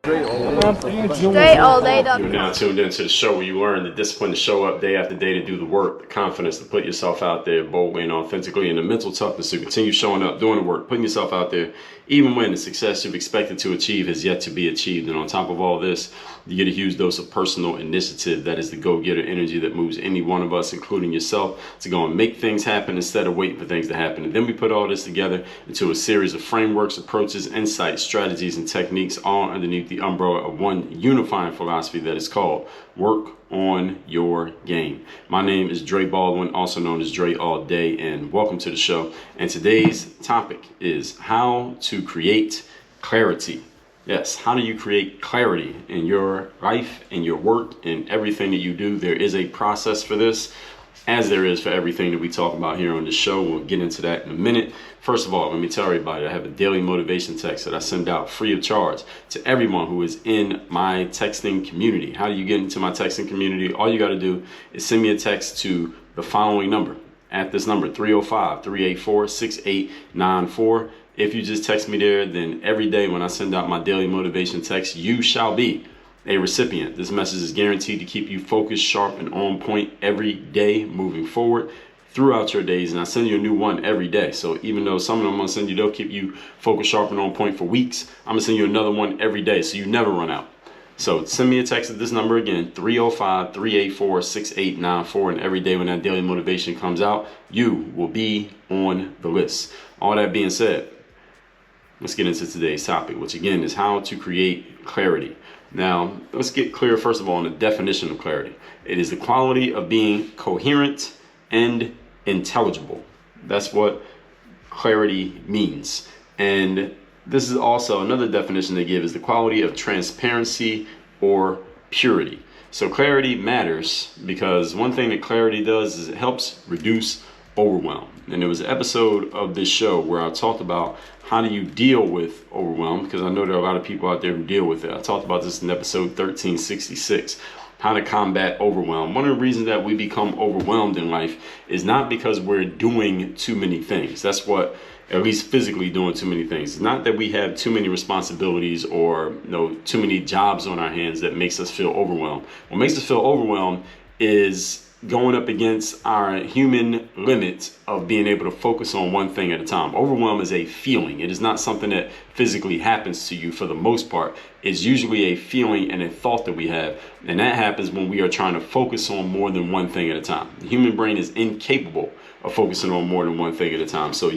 Dre all day. You're now tuned into the show where you learn the discipline to show up day after day to do the work, the confidence to put yourself out there boldly and authentically, and the mental toughness to continue showing up, doing the work, putting yourself out there, even when the success you've expected to achieve has yet to be achieved. And on top of all this, you get a huge dose of personal initiative. That is the go-getter energy that moves any one of us, including yourself, to go and make things happen instead of waiting for things to happen. And then we put all this together into a series of frameworks, approaches, insights, strategies, and techniques, all underneath the umbrella of one unifying philosophy that is called work on your game. My name is Dre Baldwin, also known as Dre All Day, and welcome to the show. And today's topic is how to create clarity. Yes, how do you create clarity in your life, in your work, in everything that you do? There is a process for this, as there is for everything that we talk about here on the show. We'll get into that in a minute. First of all, let me tell everybody, I have a daily motivation text that I send out free of charge to everyone who is in my texting community. How do you get into my texting community? All you got to do is send me a text to the following number. At this number, 305-384-6894. If you just text me there, then every day when I send out my daily motivation text, you shall be a recipient. This message is guaranteed to keep you focused, sharp, and on point every day moving forward throughout your days. And I send you a new one every day. So even though some of them I'm going to send you, they'll keep you focused, sharp, and on point for weeks, I'm going to send you another one every day so you never run out. So send me a text at this number again, 305-384-6894. And every day when that daily motivation comes out, you will be on the list. All that being said, let's get into today's topic, which again is how to create clarity. Now, let's get clear first of all on the definition of clarity. It is the quality of being coherent and intelligible. That's what clarity means. And this is also another definition they give is the quality of transparency or purity. So clarity matters because one thing that clarity does is it helps reduce overwhelm. And there was an episode of this show where I talked about how do you deal with overwhelm, because I know there are a lot of people out there who deal with it. I talked about this in episode 1366, how to combat overwhelm. One of the reasons that we become overwhelmed in life is not because we're doing too many things. That's what, at least physically doing too many things. It's not that we have too many responsibilities or too many jobs on our hands that makes us feel overwhelmed. What makes us feel overwhelmed is going up against our human limit of being able to focus on one thing at a time. Overwhelm is a feeling. It is not something that physically happens to you for the most part. It's usually a feeling and a thought that we have. And that happens when we are trying to focus on more than one thing at a time. The human brain is incapable of focusing on more than one thing at a time. So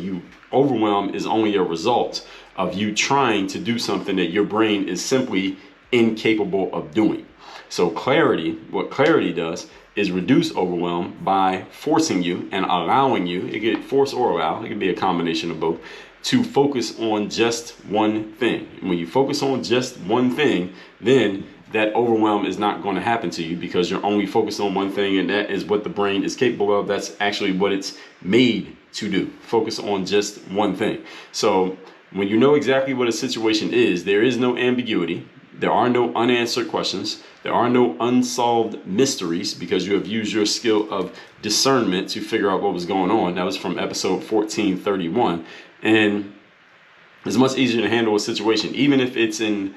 overwhelm is only a result of you trying to do something that your brain is simply incapable of doing. So what clarity does is reduce overwhelm by forcing you and allowing you, it could force or allow, it could be a combination of both, to focus on just one thing. And when you focus on just one thing, then that overwhelm is not going to happen to you because you're only focused on one thing, and that is what the brain is capable of. That's actually what it's made to do. Focus on just one thing. So when you know exactly what a situation is, there is no ambiguity. There are no unanswered questions. There are no unsolved mysteries because you have used your skill of discernment to figure out what was going on. That was from episode 1431. And it's much easier to handle a situation, even if it's a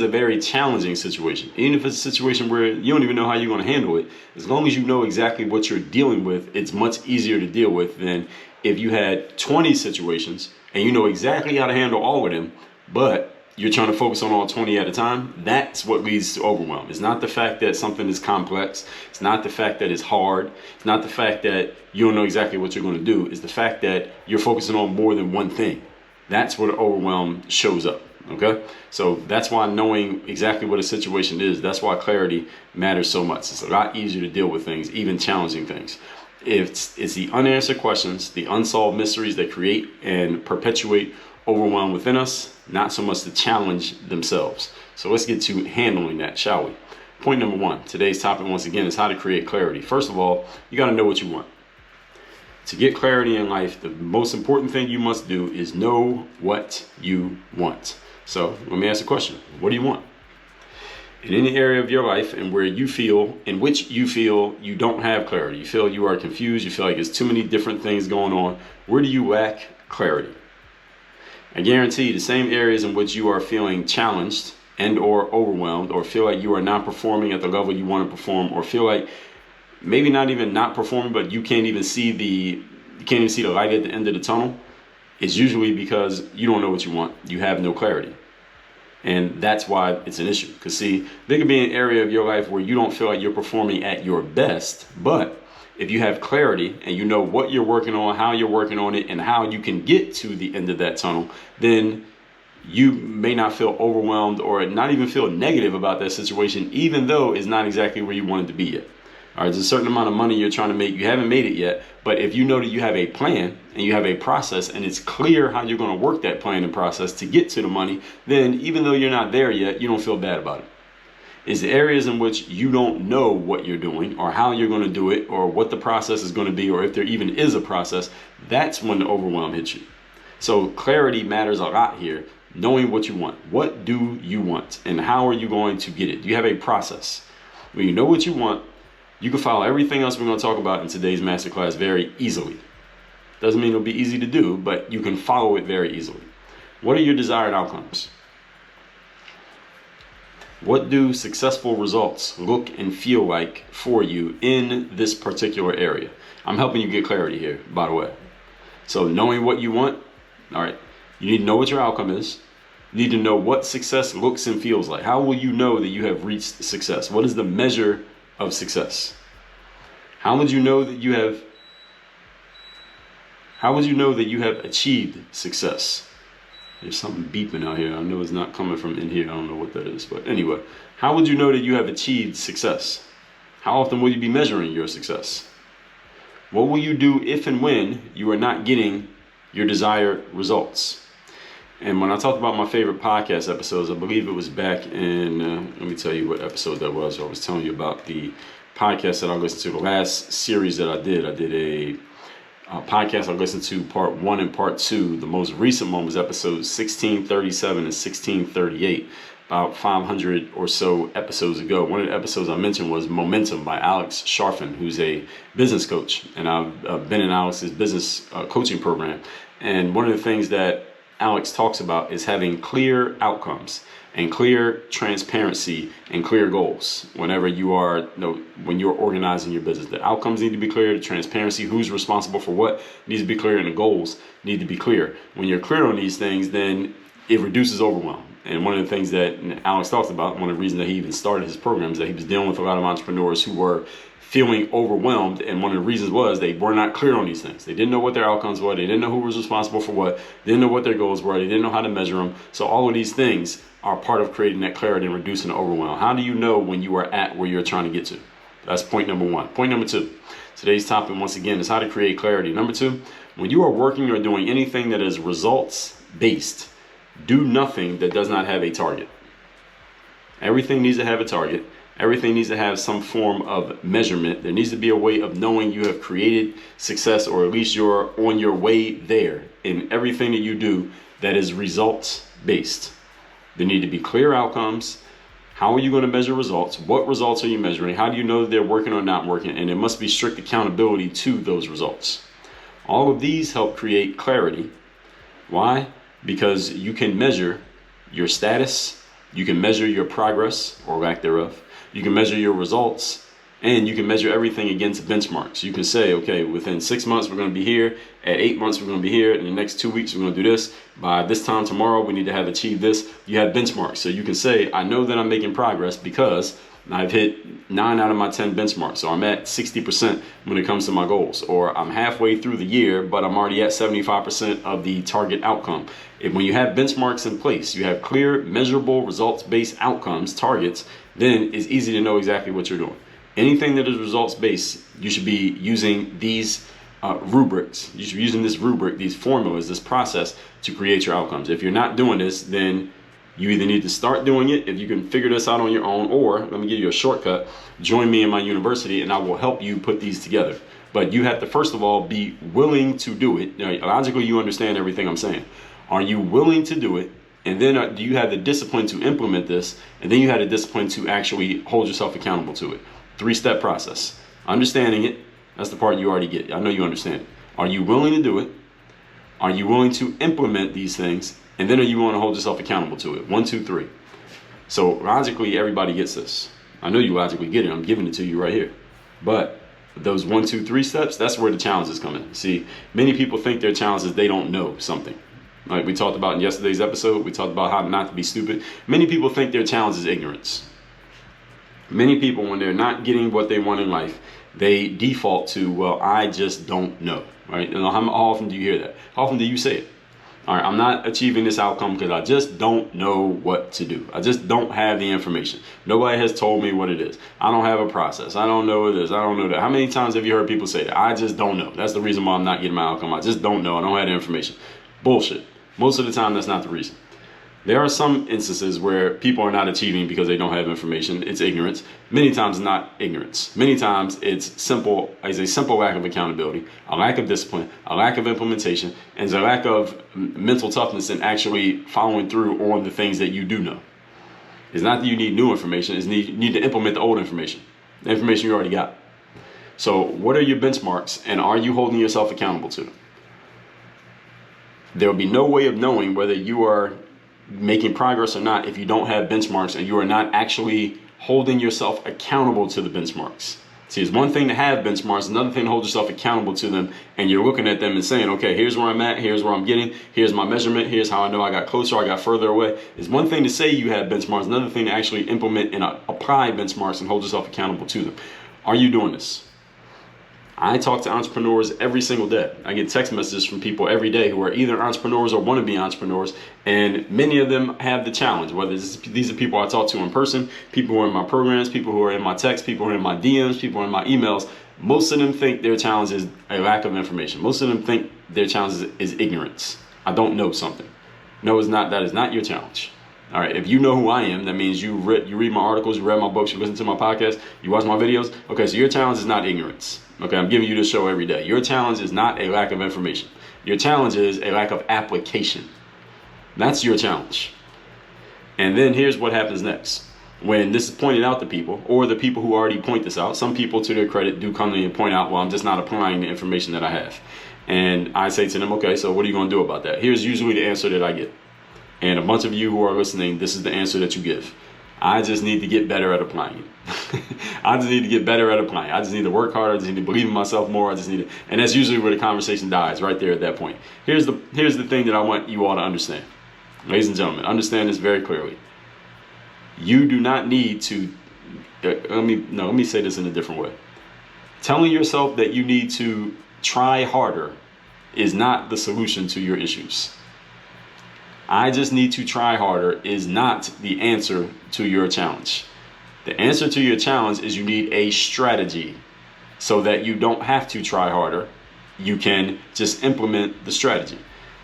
very challenging situation, even if it's a situation where you don't even know how you're going to handle it. As long as you know exactly what you're dealing with, it's much easier to deal with than if you had 20 situations and you know exactly how to handle all of them, but you're trying to focus on all 20 at a time. That's what leads to overwhelm. It's not the fact that something is complex. It's not the fact that it's hard. It's not the fact that you don't know exactly what you're going to do. It's the fact that you're focusing on more than one thing. That's where the overwhelm shows up. Okay? So that's why knowing exactly what a situation is, that's why clarity matters so much. It's a lot easier to deal with things, even challenging things. It's the unanswered questions, the unsolved mysteries that create and perpetuate overwhelm within us, not so much the challenge themselves. So let's get to handling that, shall we? Point number one, today's topic once again is how to create clarity. First of all, you got to know what you want. To get clarity in life, the most important thing you must do is know what you want. So let me ask a question. What do you want? In any area of your life in which you feel you don't have clarity, you feel you are confused, you feel like there's too many different things going on, where do you lack clarity? I guarantee you the same areas in which you are feeling challenged and or overwhelmed, or feel like you are not performing at the level you want to perform, or feel like maybe not even not performing, but you can't even see the light at the end of the tunnel, it's usually because you don't know what you want. You have no clarity. And that's why it's an issue. Because see, there could be an area of your life where you don't feel like you're performing at your best, but if you have clarity and you know what you're working on, how you're working on it, and how you can get to the end of that tunnel, then you may not feel overwhelmed or not even feel negative about that situation, even though it's not exactly where you want it to be yet. All right, there's a certain amount of money you're trying to make. You haven't made it yet, but if you know that you have a plan and you have a process and it's clear how you're going to work that plan and process to get to the money, then even though you're not there yet, you don't feel bad about it. It's the areas in which you don't know what you're doing or how you're going to do it or what the process is going to be or if there even is a process. That's when the overwhelm hits you. So clarity matters a lot here. Knowing what you want. What do you want? And how are you going to get it? Do you have a process? When you know what you want, you can follow everything else we're going to talk about in today's masterclass very easily. Doesn't mean it'll be easy to do, but you can follow it very easily. What are your desired outcomes? What do successful results look and feel like for you in this particular area? I'm helping you get clarity here, by the way. So knowing what you want, all right, you need to know what your outcome is. You need to know what success looks and feels like. How will you know that you have reached success? What is the measure of success? How would you know that you have achieved success? There's something beeping out here. I know it's not coming from in here. I don't know what that is. But anyway, how would you know that you have achieved success? How often will you be measuring your success? What will you do if and when you are not getting your desired results? And when I talked about my favorite podcast episodes, I believe it was back in, let me tell you what episode that was. I was telling you about the podcast that I listened to, the last series that I did. I did a podcast I listened to part 1 and part 2. The most recent one was episode 1637 and 1638, about 500 or so episodes ago. One of the episodes I mentioned was Momentum by Alex Sharfin, who's a business coach. And I've been in Alex's business coaching program. And one of the things that Alex talks about is having clear outcomes and clear transparency and clear goals whenever you are, when you're organizing your business. The outcomes need to be clear, the transparency, who's responsible for what needs to be clear, and the goals need to be clear. When you're clear on these things, then it reduces overwhelm. And one of the things that Alex talks about, one of the reasons that he even started his program, is that he was dealing with a lot of entrepreneurs who were feeling overwhelmed, and one of the reasons was they were not clear on these things. They didn't know what their outcomes were. They didn't know who was responsible for what. They didn't know what their goals were. They didn't know how to measure them. So all of these things are part of creating that clarity and reducing the overwhelm. How do you know when you are at where you're trying to get to? That's point number 1. Point number 2, today's topic once again is how to create clarity. Number 2, when you are working or doing anything that is results based, do nothing that does not have a target. Everything needs to have a target. Everything needs to have some form of measurement. There needs to be a way of knowing you have created success, or at least you're on your way there in everything that you do that is results based. There need to be clear outcomes. How are you going to measure results? What results are you measuring? How do you know that they're working or not working? And there must be strict accountability to those results. All of these help create clarity. Why? Because you can measure your status, you can measure your progress or lack thereof. You can measure your results, and you can measure everything against benchmarks. You can say, okay, within 6 months, we're going to be here. At 8 months, we're going to be here. In the next 2 weeks, we're going to do this. By this time tomorrow, we need to have achieved this. You have benchmarks. So you can say, I know that I'm making progress because I've hit 9 out of my 10 benchmarks. So I'm at 60% when it comes to my goals. Or I'm halfway through the year, but I'm already at 75% of the target outcome. When you have benchmarks in place, you have clear, measurable, results-based outcomes, targets, then it's easy to know exactly what you're doing. Anything that is results-based, you should be using these rubrics. You should be using this rubric, these formulas, this process to create your outcomes. If you're not doing this, then you either need to start doing it if you can figure this out on your own, or let me give you a shortcut. Join me in my university and I will help you put these together. But you have to, first of all, be willing to do it. Now, logically, you understand everything I'm saying. Are you willing to do it? And then do you have the discipline to implement this? And then you have the discipline to actually hold yourself accountable to it. 3-step process. Understanding it, that's the part you already get. I know you understand it. Are you willing to do it? Are you willing to implement these things? And then are you willing to hold yourself accountable to it? 1, 2, 3. So logically, everybody gets this. I know you logically get it. I'm giving it to you right here. But those 1, 2, 3 steps, that's where the challenges come in. See, many people think their challenge is they don't know something. Like we talked about in yesterday's episode, we talked about how not to be stupid. Many people think their challenge is ignorance. Many people, when they're not getting what they want in life, they default to, well, I just don't know, right? And how often do you hear that? How often do you say it? All right, I'm not achieving this outcome because I just don't know what to do. I just don't have the information. Nobody has told me what it is. I don't have a process. I don't know what it is. I don't know that. How many times have you heard people say that? I just don't know. That's the reason why I'm not getting my outcome. I just don't know. I don't have the information. Bullshit. Most of the time, that's not the reason. There are some instances where people are not achieving because they don't have information. It's ignorance. Many times it's not ignorance. Many times it's a simple lack of accountability, a lack of discipline, a lack of implementation, and a lack of mental toughness in actually following through on the things that you do know. It's not that you need new information. It's you need to implement the old information, the information you already got. So what are your benchmarks, and are you holding yourself accountable to them? There will be no way of knowing whether you are making progress or not if you don't have benchmarks and you are not actually holding yourself accountable to the benchmarks. See, it's one thing to have benchmarks, another thing to hold yourself accountable to them, and you're looking at them and saying, okay, here's where I'm at, here's where I'm getting, here's my measurement, here's how I know I got closer, I got further away. It's one thing to say you have benchmarks, another thing to actually implement and apply benchmarks and hold yourself accountable to them. Are you doing this? I talk to entrepreneurs every single day. I get text messages from people every day who are either entrepreneurs or want to be entrepreneurs, and many of them have the challenge. Whether these are people I talk to in person, people who are in my programs, people who are in my texts, people who are in my DMs, people who are in my emails. Most of them think their challenge is a lack of information. Most of them think their challenge is ignorance. I don't know something. No, it's not. That is not your challenge. All right, if you know who I am, that means you read my articles, you read my books, you listen to my podcast, you watch my videos. Okay, so your challenge is not ignorance. Okay, I'm giving you this show every day. Your challenge is not a lack of information. Your challenge is a lack of application. That's your challenge. And then here's what happens next. When this is pointed out to people, or the people who already point this out, some people, to their credit, do come to me and point out, well, I'm just not applying the information that I have. And I say to them, okay, so what are you going to do about that? Here's usually the answer that I get. And a bunch of you who are listening, this is the answer that you give. I just need to get better at applying it. I just need to get better at applying. I just need to work harder. I just need to believe in myself more. I just need to, and that's usually where the conversation dies, right there at that point. Here's the thing that I want you all to understand. Ladies and gentlemen, understand this very clearly. You do not need to, let me say this in a different way. Telling yourself that you need to try harder is not the solution to your issues. I just need to try harder is not the answer to your challenge. The answer to your challenge is you need a strategy so that you don't have to try harder. You can just implement the strategy.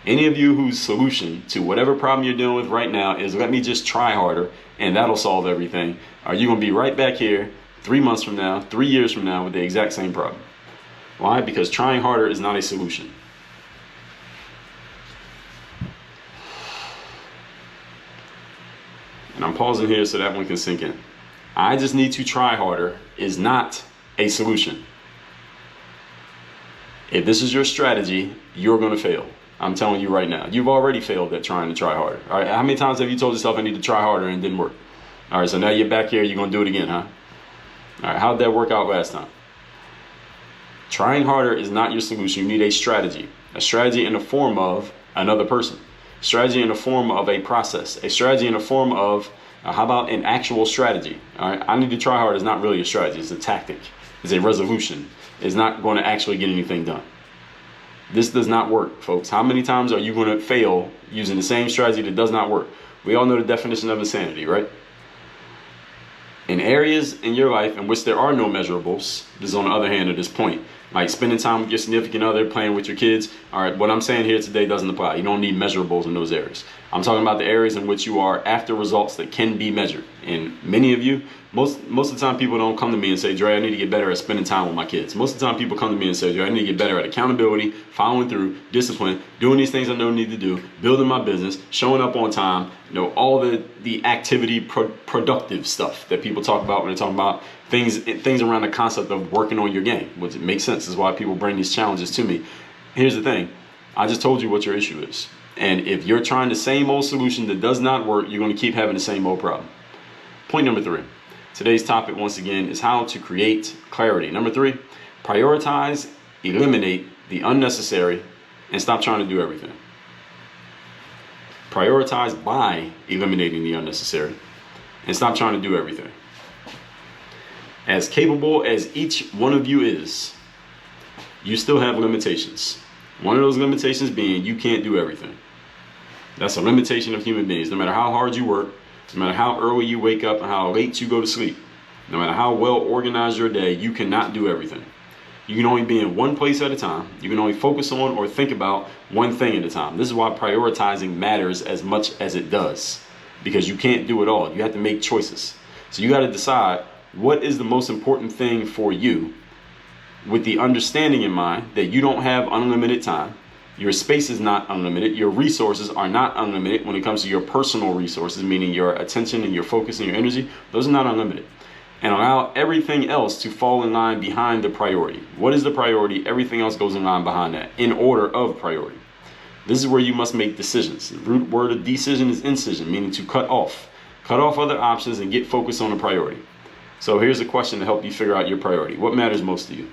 Any of you whose solution to whatever problem you're dealing with right now is let me just try harder and that'll solve everything, are you going to be right back here 3 months from now, 3 years from now with the exact same problem? Why? Because trying harder is not a solution. And I'm pausing here so that one can sink in. I just need to try harder is not a solution. If this is your strategy, you're going to fail. I'm telling you right now. You've already failed at trying to try harder. All right. How many times have you told yourself I need to try harder and it didn't work? All right. So now you're back here. You're going to do it again, huh? All right. How'd that work out last time? Trying harder is not your solution. You need a strategy. A strategy in the form of another person. Strategy in the form of a process, a strategy in the form of, how about an actual strategy? All right, I need to try hard is not really a strategy, it's a tactic, it's a resolution. It's not going to actually get anything done. This does not work, folks. How many times are you going to fail using the same strategy that does not work? We all know the definition of insanity, right? In areas in your life in which there are no measurables, this is on the other hand of this point, like spending time with your significant other, playing with your kids. All right, what I'm saying here today doesn't apply. You don't need measurables in those areas. I'm talking about the areas in which you are after results that can be measured. And many of you, most of the time people don't come to me and say, Dre, I need to get better at spending time with my kids. Most of the time people come to me and say, Dre, I need to get better at accountability, following through, discipline, doing these things I know I need to do, building my business, showing up on time, all the activity productive stuff that people talk about when they're talking about things around the concept of working on your game, which makes sense. This is why people bring these challenges to me. Here's the thing. I just told you what your issue is. And if you're trying the same old solution that does not work, you're going to keep having the same old problem. Point number 3. Today's topic, once again, is how to create clarity. Number 3, prioritize, eliminate the unnecessary, and stop trying to do everything. Prioritize by eliminating the unnecessary, and stop trying to do everything. As capable as each one of you is, you still have limitations. One of those limitations being you can't do everything. That's a limitation of human beings. No matter how hard you work, no matter how early you wake up and how late you go to sleep, no matter how well organized your day, you cannot do everything. You can only be in one place at a time. You can only focus on or think about one thing at a time. This is why prioritizing matters as much as it does, because you can't do it all. You have to make choices. So you got to decide what is the most important thing for you, with the understanding in mind that you don't have unlimited time. Your space is not unlimited. Your resources are not unlimited when it comes to your personal resources, meaning your attention and your focus and your energy. Those are not unlimited. And allow everything else to fall in line behind the priority. What is the priority? Everything else goes in line behind that, in order of priority. This is where you must make decisions. The root word of decision is incision, meaning to cut off. Cut off other options and get focused on the priority. So here's a question to help you figure out your priority. What matters most to you?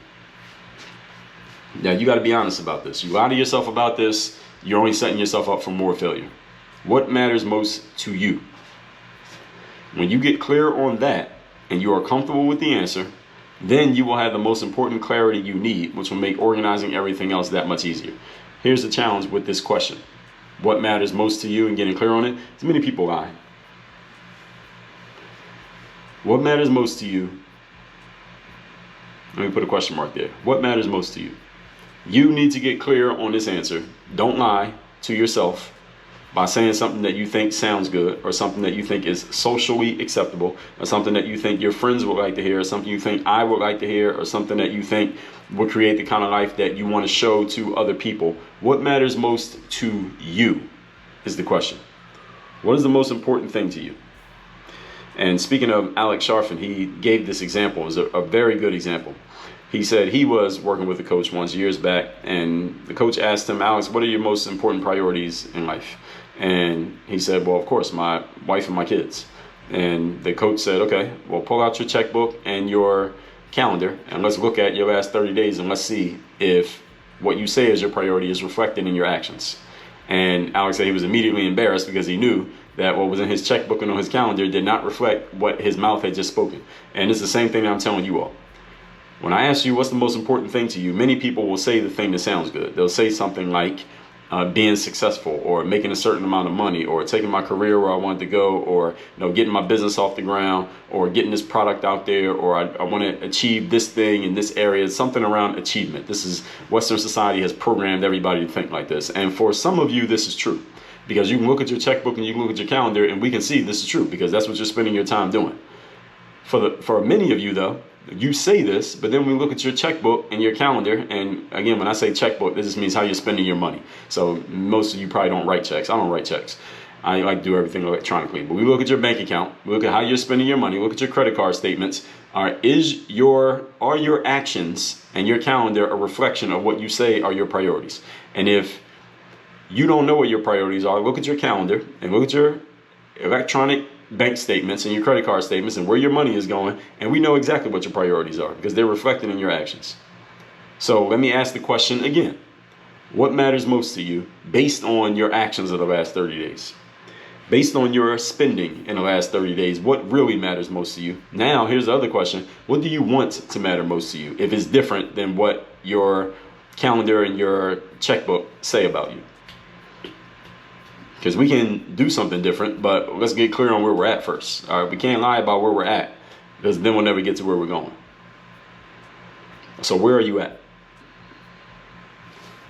Now, you got to be honest about this. You lie to yourself about this, you're only setting yourself up for more failure. What matters most to you? When you get clear on that and you are comfortable with the answer, then you will have the most important clarity you need, which will make organizing everything else that much easier. Here's the challenge with this question. What matters most to you and getting clear on it? Too many people lie. What matters most to you? Let me put a question mark there. What matters most to you? You need to get clear on this answer. Don't lie to yourself by saying something that you think sounds good, or something that you think is socially acceptable, or something that you think your friends would like to hear, or something you think I would like to hear, or something that you think will create the kind of life that you want to show to other people. What matters most to you is the question. What is the most important thing to you? And speaking of Alex Sharfin, he gave this example. It was a very good example. He said he was working with a coach once years back, and the coach asked him, Alex, what are your most important priorities in life? And he said, well, of course, my wife and my kids. And the coach said, okay, well, pull out your checkbook and your calendar, and let's look at your last 30 days and let's see if what you say is your priority is reflected in your actions. And Alex said he was immediately embarrassed because he knew that what was in his checkbook and on his calendar did not reflect what his mouth had just spoken. And it's the same thing that I'm telling you all. When I ask you what's the most important thing to you, many people will say the thing that sounds good. They'll say something like being successful, or making a certain amount of money, or taking my career where I wanted to go, or getting my business off the ground, or getting this product out there, or I want to achieve this thing in this area. Something around achievement. This is Western society has programmed everybody to think like this. And for some of you, this is true, because you can look at your checkbook and you can look at your calendar and we can see this is true, because that's what you're spending your time doing. For many of you though, you say this, but then we look at your checkbook and your calendar, and again, when I say checkbook, this just means how you're spending your money. So most of you probably don't write checks. I don't write checks. I like to do everything electronically. But we look at your bank account, we look at how you're spending your money, look at your credit card statements. Are your actions and your calendar a reflection of what you say are your priorities? And if you don't know what your priorities are, look at your calendar and look at your electronic bank statements and your credit card statements and where your money is going, and we know exactly what your priorities are because they're reflected in your actions. So let me ask the question again. What matters most to you based on your actions of the last 30 days? Based on your spending in the last 30 days, what really matters most to you? Now, here's the other question. What do you want to matter most to you if it's different than what your calendar and your checkbook say about you? Because we can do something different, but let's get clear on where we're at first. All right, we can't lie about where we're at, because then we'll never get to where we're going. So where are you at?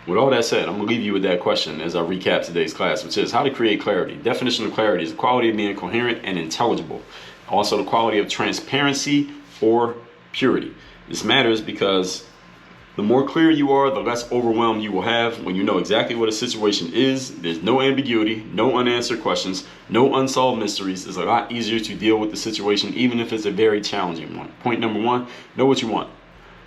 With all that said, I'm going to leave you with that question as I recap today's class, which is how to create clarity. Definition of clarity is the quality of being coherent and intelligible. Also the quality of transparency or purity. This matters because the more clear you are, the less overwhelm you will have when you know exactly what a situation is. There's no ambiguity, no unanswered questions, no unsolved mysteries. It's a lot easier to deal with the situation, even if it's a very challenging one. Point number one, know what you want.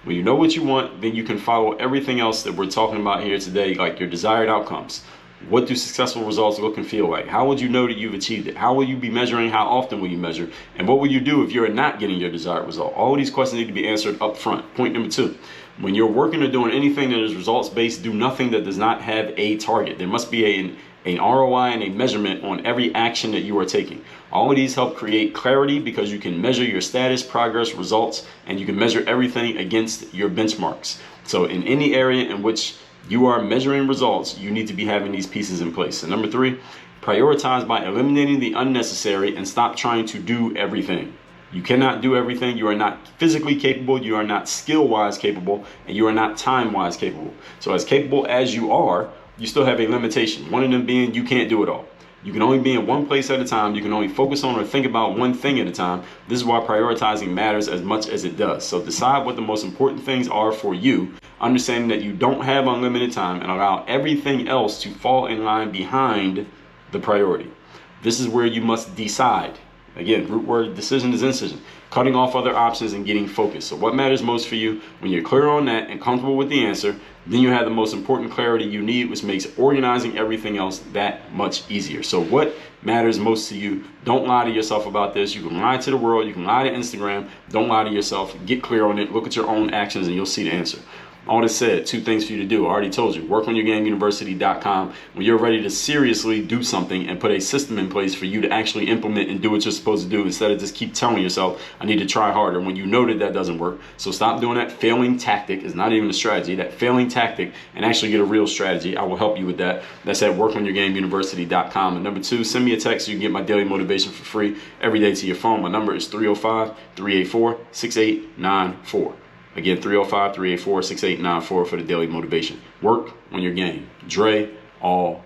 When you know what you want, then you can follow everything else that we're talking about here today, like your desired outcomes. What do successful results look and feel like? How would you know that you've achieved it? How will you be measuring? How often will you measure? And what will you do if you're not getting your desired result? All of these questions need to be answered up front. Point number 2, when you're working or doing anything that is results-based, do nothing that does not have a target. There must be an ROI and a measurement on every action that you are taking. All of these help create clarity because you can measure your status, progress, results, and you can measure everything against your benchmarks. So in any area in which you are measuring results, you need to be having these pieces in place. And number 3, prioritize by eliminating the unnecessary and stop trying to do everything. You cannot do everything. You are not physically capable, you are not skill-wise capable, and you are not time-wise capable. So as capable as you are, you still have a limitation. One of them being you can't do it all. You can only be in one place at a time. You can only focus on or think about one thing at a time. This is why prioritizing matters as much as it does. So decide what the most important things are for you, understanding that you don't have unlimited time, and allow everything else to fall in line behind the priority. This is where you must decide. Again, root word decision is incision. Cutting off other options and getting focused. So what matters most for you? When you're clear on that and comfortable with the answer, then you have the most important clarity you need, which makes organizing everything else that much easier. So what matters most to you? Don't lie to yourself about this. You can lie to the world. You can lie to Instagram. Don't lie to yourself. Get clear on it. Look at your own actions and you'll see the answer. All this said, 2 things for you to do. I already told you, workonyourgameuniversity.com. When you're ready to seriously do something and put a system in place for you to actually implement and do what you're supposed to do, instead of just keep telling yourself, I need to try harder, when you know that that doesn't work. So stop doing that failing tactic. It's not even a strategy, that failing tactic, and actually get a real strategy. I will help you with that. That's at workonyourgameuniversity.com. And number 2, send me a text so you can get my daily motivation for free every day to your phone. My number is 305-384-6894. Again, 305-384-6894 for the daily motivation. Work on your game. Dre, all